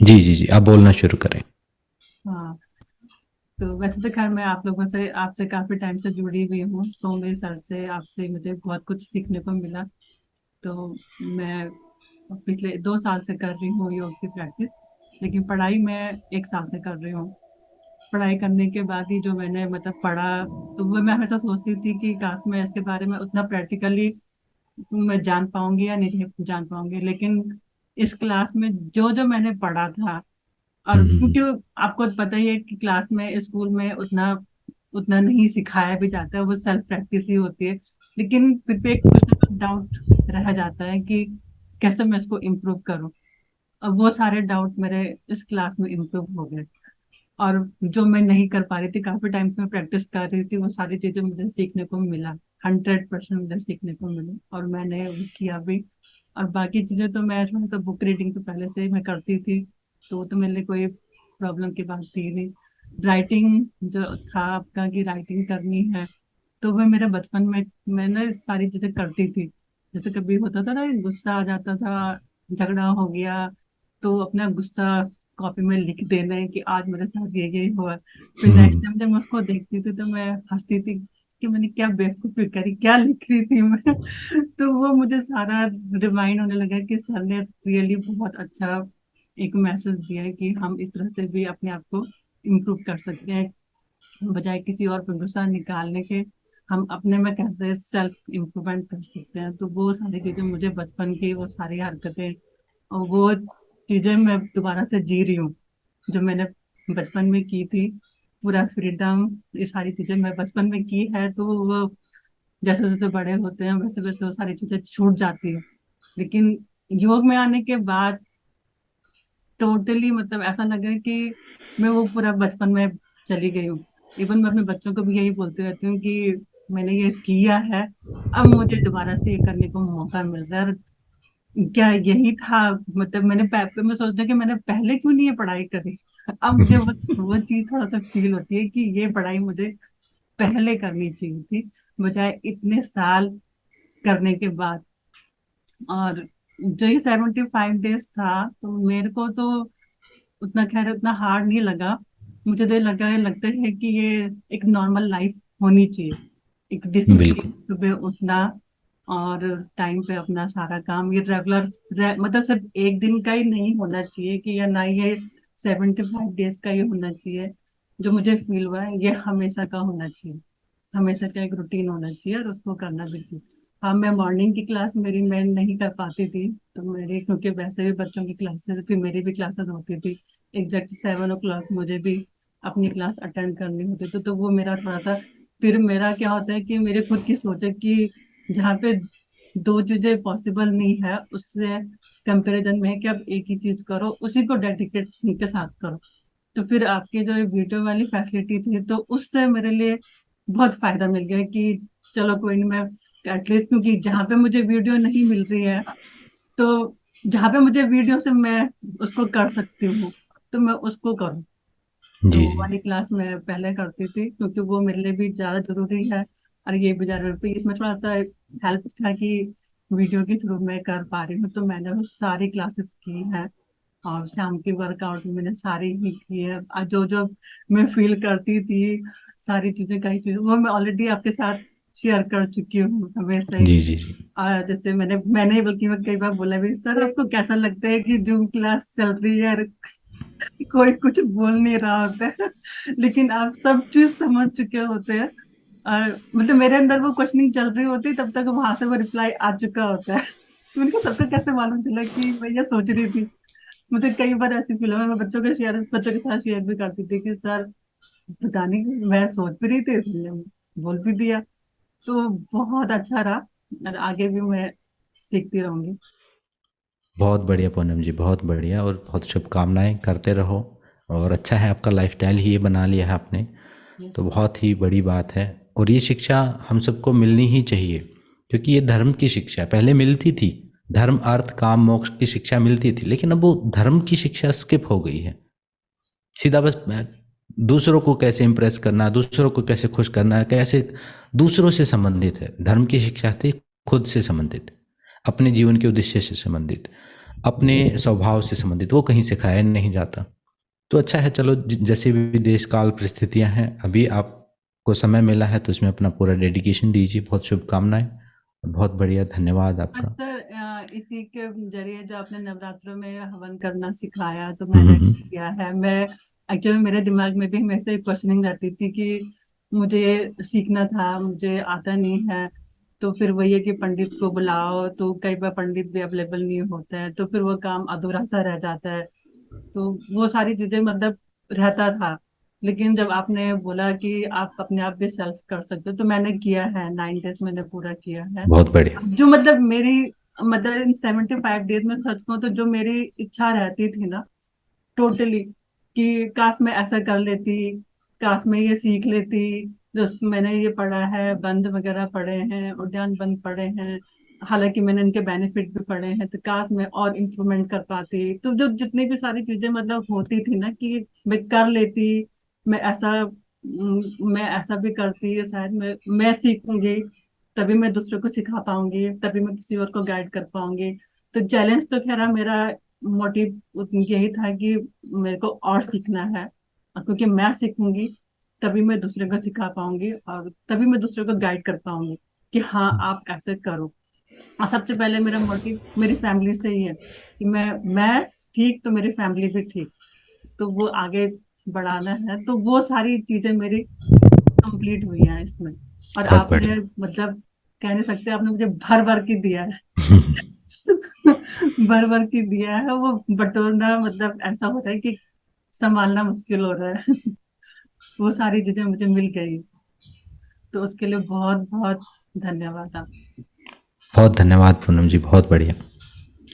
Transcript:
जी जी जी, आप बोलना शुरू करें। हाँ, तो वैसे तो खैर मैं आप लोगों से आपसे काफी टाइम से जुड़ी हुई हूँ, सौम्य सर से आपसे मुझे बहुत कुछ सीखने को मिला। तो मैं पिछले 2 साल से कर रही हूँ योग की प्रैक्टिस, लेकिन पढ़ाई मैं 1 साल से कर रही हूँ। पढ़ाई करने के बाद ही जो मैंने मतलब पढ़ा, तो वो मैं हमेशा सोचती थी कि काश मैं इसके बारे में उतना प्रैक्टिकली मैं जान पाऊंगी या नहीं जान पाऊंगी। लेकिन इस क्लास में जो जो मैंने पढ़ा था, और हम्म। क्योंकि आपको पता ही है कि क्लास में स्कूल में उतना उतना नहीं सिखाया भी जाता है, वो सेल्फ प्रैक्टिस ही होती है। लेकिन फिर भी एक कुछ ना कुछ डाउट रह जाता है कि कैसे मैं इसको इम्प्रूव करूं। अब वो सारे डाउट मेरे इस क्लास में इम्प्रूव हो गए, और जो मैं नहीं कर पा रही थी, काफी टाइम से मैं प्रैक्टिस कर रही थी, वो सारी चीजें मुझे सीखने को मिला। 100% मुझे सीखने को मिली और मैंने वो किया भी। और बाकी चीजें तो मैं थोड़ा सा बुक रीडिंग तो पहले से ही मैं करती थी, तो वो तो मेरे लिए कोई प्रॉब्लम की बात थी नहीं। राइटिंग जो था आपका कि राइटिंग करनी है, तो वह मेरे बचपन में मैंने सारी चीजें करती थी। जैसे कभी होता था ना, गुस्सा आ जाता था, झगड़ा हो गया, तो अपना गुस्सा कॉपी में लिख देना है कि आज मेरे साथ ये हुआ। फिर नेक्स्ट हम्म। टाइम जब मैं उसको देखती थी तो मैं हंसती थी कि मैंने क्या बेवकूफी करी, क्या लिख रही थी मैं। तो वो मुझे सारा रिमाइंड होने लगा कि सर ने रियली बहुत अच्छा एक मैसेज दिया है कि हम इस तरह से भी अपने आप को इम्प्रूव कर सकते हैं, बजाय किसी और पे गुस्सा निकालने के हम अपने में कैसे सेल्फ इम्प्रूवमेंट कर सकते हैं। तो वो सारी चीजें मुझे बचपन की वो सारी हरकतें और वो चीजें मैं दोबारा से जी रही हूँ जो मैंने बचपन में की थी। पूरा फ्रीडम, ये सारी चीजें मैं बचपन में की है, तो वो जैसे जैसे बड़े होते हैं वैसे वैसे वो सारी चीजें छूट जाती है। लेकिन योग में आने के बाद टोटली मतलब ऐसा लगा कि मैं वो पूरा बचपन में चली गई हूँ। इवन मैं अपने बच्चों को भी यही बोलती रहती हूँ कि मैंने ये किया है, अब मुझे दोबारा से ये करने को मौका मिल रहा है। और क्या यही था, मतलब मैं सोचती हूँ कि मैंने पहले क्यों नहीं ये पढ़ाई करी। अब मुझे वो चीज थोड़ा सा फील होती है कि ये पढ़ाई मुझे पहले करनी चाहिए थी, बजाय इतने साल करने के बाद। और जो ये 75 डेज था, तो मेरे को तो उतना खैर उतना हार्ड नहीं लगा। मुझे तो लगता है कि ये एक नॉर्मल लाइफ होनी चाहिए, एक डिसिप्लिन, बिल्कुल। सुबह उठना और टाइम पे अपना सारा काम, ये मतलब सिर्फ एक दिन का ही नहीं होना चाहिए कि, या ना ये 75 डेज का ही होना चाहिए। जो मुझे फील हुआ है ये हमेशा का होना चाहिए, हमेशा का एक रूटीन होना चाहिए और उसको करना भी चाहिए। हाँ, मैं मॉर्निंग की क्लास मेरी मैं नहीं कर पाती थी, तो मेरी क्योंकि वैसे भी बच्चों की क्लासेस फिर मेरी भी क्लासेस होती थी, एग्जैक्ट 7 o'clock मुझे भी अपनी क्लास अटेंड करनी होती थी। तो वो मेरा थोड़ा सा, फिर मेरा क्या होता है कि मेरे खुद की सोच है कि जहाँ पे दो चीजें पॉसिबल नहीं है, उससे कंपैरिजन में है कि आप एक ही चीज करो, उसी को डेडिकेशन के साथ करो। तो फिर आपकी जो वीडियो वाली फैसिलिटी थी, तो उससे मेरे लिए बहुत फायदा मिल गया कि चलो कोई नहीं, मैं एटलीस्ट, क्योंकि जहाँ पे मुझे वीडियो नहीं मिल रही है, तो जहाँ पे मुझे वीडियो से मैं उसको कर सकती हूँ, तो मैं उसको करूँ। तो जी वो जी। वाली क्लास मैं पहले करती थी क्योंकि वो मेरे लिए भी ज्यादा जरूरी है। और ये भी ज्यादा जरूरी, इसमें थोड़ा सा हेल्प था कि वीडियो के थ्रू मैं कर पा रही हूँ, तो मैंने वो सारी क्लासेस की हैं। और शाम की वर्कआउट मैंने सारी ही की है। और जो जो मैं फील करती थी, सारी चीजें, कई चीजें वो मैं ऑलरेडी आपके साथ शेयर कर चुकी हूँ हमेशा ही। जी जी जी। जैसे मैंने बल्कि मैं कई बार बोला भी, सर आपको कैसा लगता है कि जूम क्लास चल रही है और कोई कुछ बोल नहीं रहा होता है, लेकिन आप सब चीज समझ चुके होते हैं। और मतलब मेरे अंदर वो क्वेश्चनिंग चल रही होती है, तब तक वहां से वो रिप्लाई आ चुका होता है। तो उनको सबको कैसे मालूम चला कि मैं ये सोच रही थी। मुझे कई बार ऐसी फील है, मैं बच्चों के साथ शेयर भी करती थी कि सर पता नहीं मैं सोच भी रही थी, इसलिए बोल भी दिया। तो बहुत अच्छा रहा, और आगे भी मैं सीखती रहूंगी। बहुत बढ़िया पूनम जी, बहुत बढ़िया, और बहुत शुभकामनाएं, करते रहो। और अच्छा है, आपका लाइफस्टाइल ही ये बना लिया है आपने, तो बहुत ही बड़ी बात है। और ये शिक्षा हम सबको मिलनी ही चाहिए, क्योंकि ये धर्म की शिक्षा पहले मिलती थी। धर्म अर्थ काम मोक्ष की शिक्षा मिलती थी, लेकिन अब वो धर्म की शिक्षा स्किप हो गई है। सीधा बस दूसरों को कैसे इम्प्रेस करना, दूसरों को कैसे खुश करना, कैसे दूसरों से संबंधित है। धर्म की शिक्षा थी खुद से संबंधित, अपने जीवन के उद्देश्य से संबंधित। अपने स्वभाव से संबंधित, वो कहीं सिखाया नहीं जाता। तो अच्छा है, चलो जैसे भी देश काल परिस्थितियां हैं, अभी आपको समय मिला है तो इसमें अपना पूरा डेडिकेशन दीजिए। बहुत शुभकामनाएं, बहुत बढ़िया, धन्यवाद आपका। सर इसी के जरिए जो आपने नवरात्रों में हवन करना सिखाया तो हम्म, मैंने किया है। मैं एक्चुअली मेरे दिमाग में भी हमेशा क्वेश्चनिंग रहती थी कि मुझे सीखना था, मुझे आता नहीं है। तो फिर वही है कि पंडित को बुलाओ, तो कई बार पंडित भी अवेलेबल नहीं होते हैं, तो फिर वो काम अधूरा सा रह जाता है। तो वो सारी चीजें मतलब रहता था। लेकिन जब आपने बोला कि आप अपने आप भी सेल्फ कर सकते हो, तो मैंने किया है, 9 डेज मैंने पूरा किया है। बहुत बढ़िया। जो मतलब मेरी, मतलब इन 75 डेज में सच कहूं तो जो मेरी इच्छा रहती थी ना, टोटली, कि काश मैं ऐसा कर लेती, काश मैं ये सीख लेती। जो मैंने ये पढ़ा है, बंद वगैरह पढ़े हैं, उद्यान बंद पढ़े हैं, हालांकि मैंने इनके बेनिफिट भी पढ़े हैं, तो काश मैं और इम्प्रूवमेंट कर पाती। तो जो जितनी भी सारी चीजें मतलब होती थी ना कि मैं कर लेती, मैं ऐसा मैं ऐसा भी करती, शायद मैं सीखूंगी, तभी मैं दूसरे को सिखा पाऊंगी, तभी मैं किसी और को गाइड कर पाऊंगी। तो चैलेंज तो खैर मेरा मोटिव यही था कि मेरे को और सीखना है, और क्योंकि मैं सीखूंगी तभी मैं दूसरे को सिखा पाऊंगी, और तभी मैं दूसरे को गाइड कर पाऊंगी कि हाँ आप ऐसे करो। और सबसे पहले मेरा मोटिव मेरी फैमिली से ही है कि मैं ठीक तो मेरी फैमिली भी ठीक, तो वो आगे बढ़ाना है। तो वो सारी चीजें मेरी कंप्लीट हुई हैं इसमें। और बहुत आपने बढ़िया। मतलब कह नहीं सकते, आपने मुझे भर भर के दिया है। भर भर के दिया है, वो बटोरना मतलब ऐसा होता है कि संभालना मुश्किल हो रहा है। वो सारी चीजें मुझे मिल गई, तो उसके लिए बहुत बहुत धन्यवाद आप। बहुत धन्यवाद पूनम जी, बहुत बढ़िया।